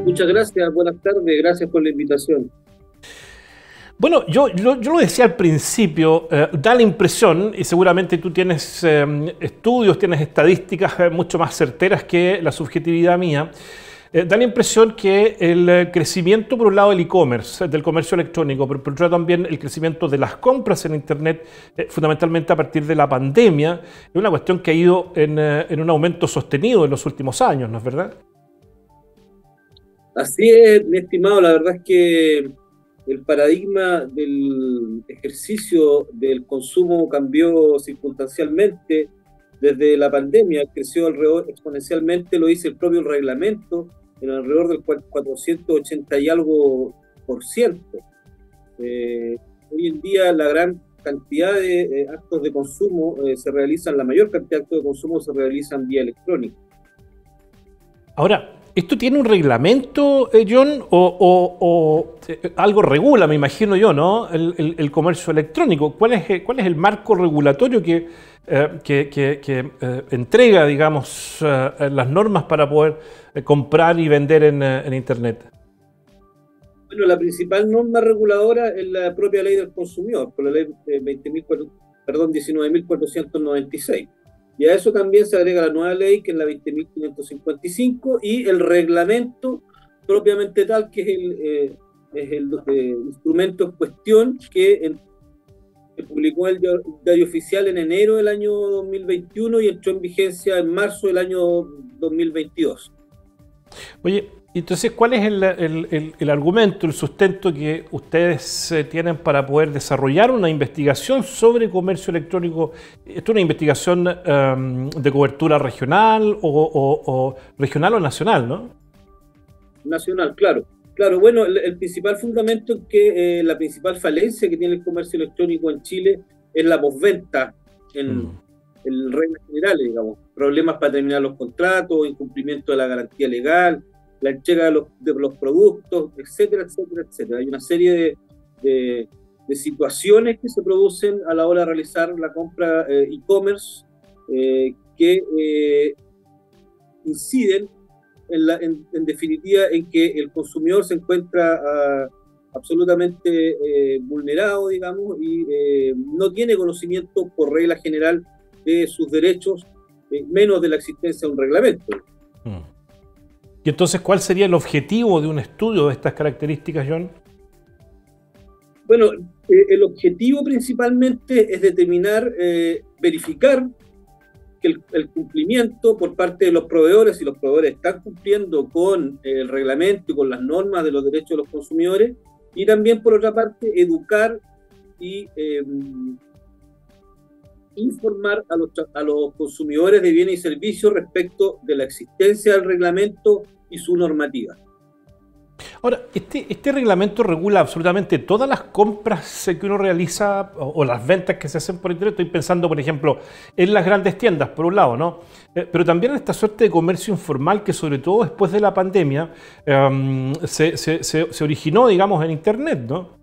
Muchas gracias, buenas tardes, gracias por la invitación. Bueno, yo lo decía al principio, da la impresión, y seguramente tú tienes estudios, tienes estadísticas mucho más certeras que la subjetividad mía, da la impresión que el crecimiento, por un lado, del e-commerce, del comercio electrónico, pero por otro lado también el crecimiento de las compras en Internet, fundamentalmente a partir de la pandemia, es una cuestión que ha ido en un aumento sostenido en los últimos años, ¿no es verdad? Así es, mi estimado, la verdad es que el paradigma del ejercicio del consumo cambió circunstancialmente desde la pandemia, creció alrededor exponencialmente, lo dice el propio reglamento, en alrededor del 480 y algo por ciento. Hoy en día la gran cantidad de actos de consumo se realizan, la mayor cantidad de actos de consumo se realizan vía electrónica. Ahora, ¿esto tiene un reglamento, John, o algo regula, me imagino yo, ¿no? El comercio electrónico. ¿Cuál es el marco regulatorio que entrega, digamos, las normas para poder comprar y vender en Internet? Bueno, la principal norma reguladora es la propia ley del consumidor, por la ley 19.496. Y a eso también se agrega la nueva ley, que es la 20.555, y el reglamento propiamente tal, que es el instrumento en cuestión que se publicó en el diario oficial en enero del año 2021 y entró en vigencia en marzo del año 2022. Oye, entonces, ¿cuál es el argumento, el sustento que ustedes tienen para poder desarrollar una investigación sobre comercio electrónico? ¿Esto es una investigación de cobertura regional o regional o nacional, no? Nacional, claro. Claro, bueno, el principal fundamento es que la principal falencia que tiene el comercio electrónico en Chile es la postventa en reglas generales, digamos. Problemas para terminar los contratos, incumplimiento de la garantía legal, la entrega de los productos, etcétera, etcétera, etcétera. Hay una serie de situaciones que se producen a la hora de realizar la compra e-commerce que inciden en definitiva en que el consumidor se encuentra absolutamente vulnerado, digamos, y no tiene conocimiento por regla general de sus derechos, menos de la existencia de un reglamento. Y entonces, ¿cuál sería el objetivo de un estudio de estas características, John? Bueno, el objetivo principalmente es determinar, verificar que el cumplimiento por parte de los proveedores, si los proveedores están cumpliendo con el reglamento y con las normas de los derechos de los consumidores, y también, por otra parte, educar y informar a los consumidores de bienes y servicios respecto de la existencia del reglamento y su normativa. Ahora, este reglamento regula absolutamente todas las compras que uno realiza o las ventas que se hacen por Internet. Estoy pensando, por ejemplo, en las grandes tiendas, por un lado, ¿no? Pero también en esta suerte de comercio informal que, sobre todo después de la pandemia, se originó, digamos, en Internet, ¿no?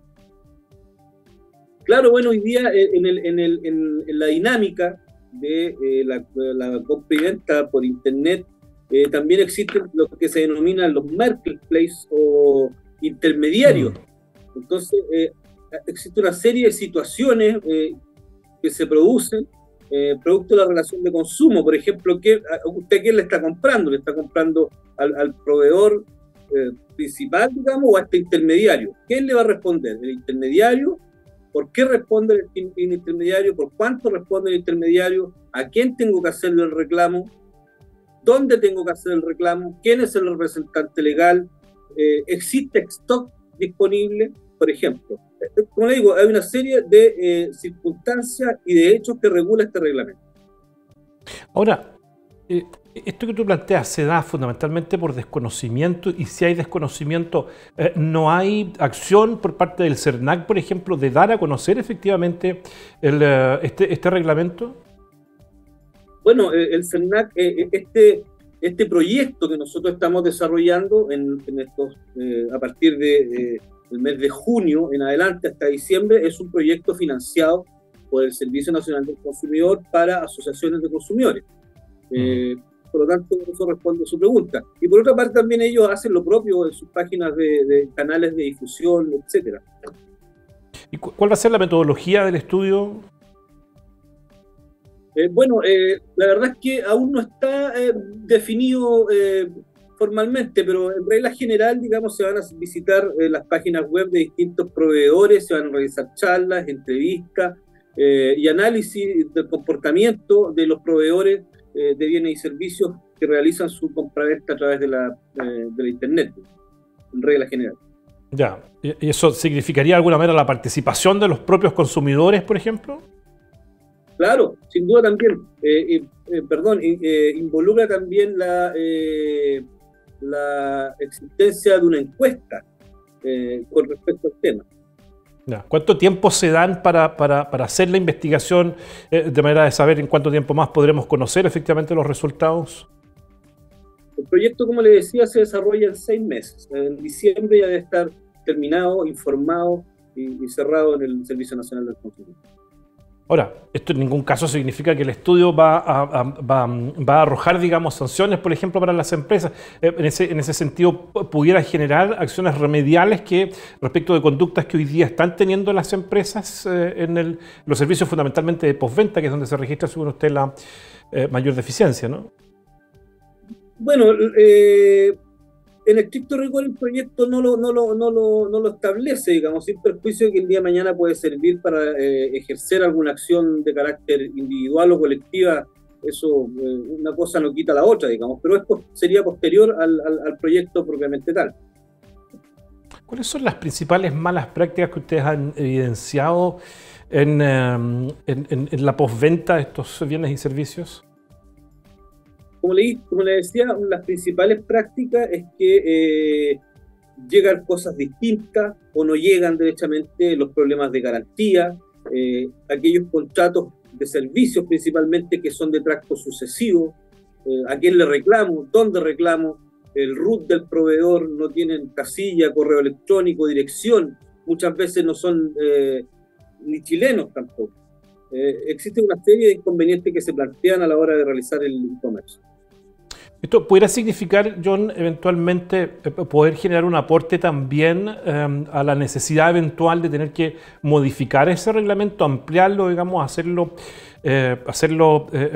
Claro, bueno, hoy día en la dinámica de la compra y venta por Internet, también existen lo que se denominan los marketplaces o intermediarios. Entonces, existe una serie de situaciones que se producen producto de la relación de consumo. Por ejemplo, ¿usted quién le está comprando? ¿Le está comprando al proveedor principal, digamos, o a este intermediario? ¿Quién le va a responder? ¿El intermediario? ¿Por qué responde el intermediario? ¿Por cuánto responde el intermediario? ¿A quién tengo que hacerle el reclamo? ¿Dónde tengo que hacer el reclamo? ¿Quién es el representante legal? ¿Existe stock disponible? Por ejemplo, como le digo, hay una serie de circunstancias y de hechos que regula este reglamento. Ahora, esto que tú planteas se da fundamentalmente por desconocimiento, y si hay desconocimiento, ¿no hay acción por parte del CERNAC, por ejemplo, de dar a conocer efectivamente este reglamento? Bueno, el CERNAC, este proyecto que nosotros estamos desarrollando a partir del mes de junio en adelante hasta diciembre, es un proyecto financiado por el Servicio Nacional del Consumidor para asociaciones de consumidores. Por lo tanto, eso responde a su pregunta. Y por otra parte, también ellos hacen lo propio en sus páginas de canales de difusión, etcétera. ¿Y cuál va a ser la metodología del estudio? Bueno, la verdad es que aún no está definido formalmente, pero en regla general, digamos, se van a visitar las páginas web de distintos proveedores, se van a realizar charlas, entrevistas y análisis del comportamiento de los proveedores de bienes y servicios que realizan su compraventa a través de la Internet, en regla general. Ya, ¿y eso significaría de alguna manera la participación de los propios consumidores, por ejemplo? Claro, sin duda también, involucra también la existencia de una encuesta con respecto al tema. Ya. ¿Cuánto tiempo se dan para hacer la investigación de manera de saber en cuánto tiempo más podremos conocer efectivamente los resultados? El proyecto, como le decía, se desarrolla en 6 meses. En diciembre ya debe estar terminado, informado y cerrado en el Servicio Nacional del Consumidor. Ahora, esto en ningún caso significa que el estudio va a arrojar, digamos, sanciones, por ejemplo, para las empresas. En ese sentido, ¿pudiera generar acciones remediales respecto de conductas que hoy día están teniendo las empresas en los servicios fundamentalmente de postventa, que es donde se registra, según usted, la mayor deficiencia, ¿no? Bueno, en estricto rigor el proyecto no lo establece, digamos, sin perjuicio de que el día de mañana puede servir para ejercer alguna acción de carácter individual o colectiva. Eso, una cosa no quita la otra, digamos, pero esto sería posterior al proyecto propiamente tal. ¿Cuáles son las principales malas prácticas que ustedes han evidenciado en la postventa de estos bienes y servicios? Como le decía, las principales prácticas es que llegan cosas distintas o no llegan derechamente, los problemas de garantía, aquellos contratos de servicios principalmente que son de tracto sucesivo, a quién le reclamo, dónde reclamo, el root del proveedor no tienen casilla, correo electrónico, dirección, muchas veces no son ni chilenos tampoco. Existe una serie de inconvenientes que se plantean a la hora de realizar el e-commerce. ¿Esto pudiera significar, John, eventualmente poder generar un aporte también a la necesidad eventual de tener que modificar ese reglamento, ampliarlo, digamos, hacerlo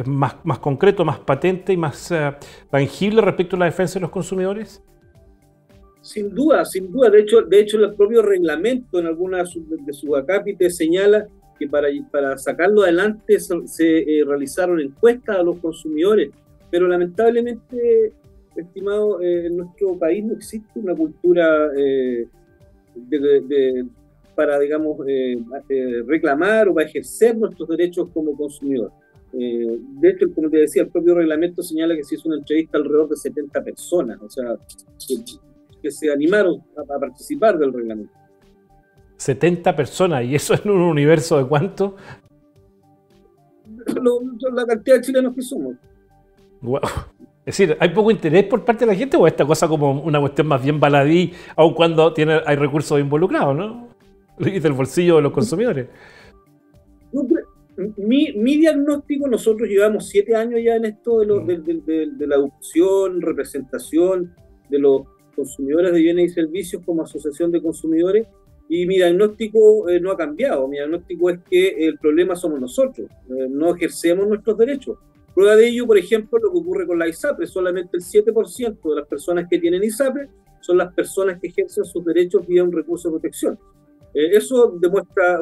más concreto, más patente y más tangible respecto a la defensa de los consumidores? Sin duda. De hecho, el propio reglamento en algunas de sus acápites señala que para sacarlo adelante se realizaron encuestas a los consumidores. Pero lamentablemente, estimado, en nuestro país no existe una cultura para, digamos, reclamar o para ejercer nuestros derechos como consumidor. De hecho, como te decía, el propio reglamento señala que se hizo una entrevista alrededor de 70 personas, o sea, que se animaron a participar del reglamento. 70 personas, ¿y eso en un universo de cuánto? La cantidad de chilenos que somos. Wow. Es decir, ¿hay poco interés por parte de la gente o esta cosa como una cuestión más bien baladí, aun cuando hay recursos involucrados, ¿no? Y del bolsillo de los consumidores? Mi diagnóstico, nosotros llevamos 7 años ya en esto de la educación, representación de los consumidores de bienes y servicios como asociación de consumidores, y mi diagnóstico no ha cambiado. Mi diagnóstico es que el problema somos nosotros, no ejercemos nuestros derechos. Prueba de ello, por ejemplo, lo que ocurre con la ISAPRE. Solamente el 7% de las personas que tienen ISAPRE son las personas que ejercen sus derechos vía un recurso de protección. Eso demuestra,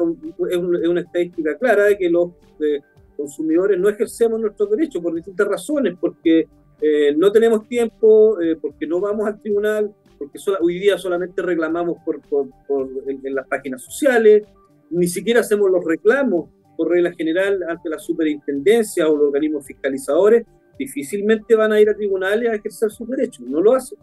es una estadística clara de que los consumidores no ejercemos nuestros derechos por distintas razones, porque no tenemos tiempo, porque no vamos al tribunal, porque hoy día solamente reclamamos en las páginas sociales, ni siquiera hacemos los reclamos por regla general ante la superintendencia o los organismos fiscalizadores. Difícilmente van a ir a tribunales a ejercer sus derechos, no lo hacen.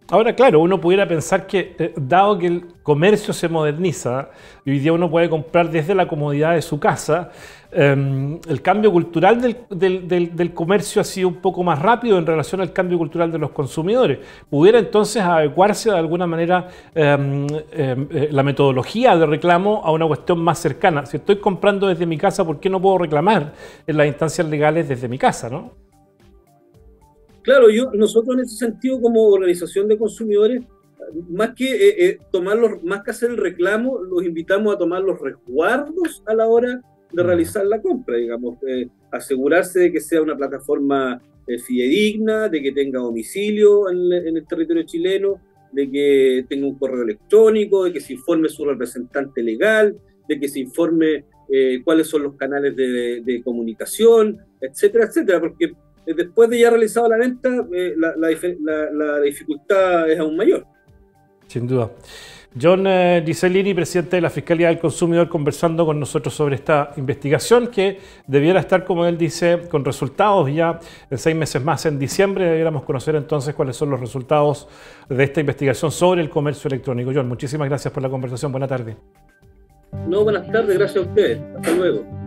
Ahora, claro, uno pudiera pensar que, dado que el comercio se moderniza, y hoy día uno puede comprar desde la comodidad de su casa, el cambio cultural del comercio ha sido un poco más rápido en relación al cambio cultural de los consumidores. ¿Pudiera entonces adecuarse de alguna manera la metodología de reclamo a una cuestión más cercana? Si estoy comprando desde mi casa, ¿por qué no puedo reclamar en las instancias legales desde mi casa, no? Claro, nosotros en ese sentido como organización de consumidores, más que hacer el reclamo, los invitamos a tomar los resguardos a la hora de realizar la compra, digamos, asegurarse de que sea una plataforma fidedigna, de que tenga domicilio en el territorio chileno, de que tenga un correo electrónico, de que se informe su representante legal, de que se informe cuáles son los canales de comunicación, etcétera, etcétera, porque después de ya realizado la venta, la dificultad es aún mayor. Sin duda. John Gisellini, presidente de la Fiscalía del Consumidor, conversando con nosotros sobre esta investigación que debiera estar, como él dice, con resultados ya en 6 meses más. En diciembre debiéramos conocer entonces cuáles son los resultados de esta investigación sobre el comercio electrónico. John, muchísimas gracias por la conversación. Buena tarde. No, buenas tardes, gracias a ustedes. Hasta luego.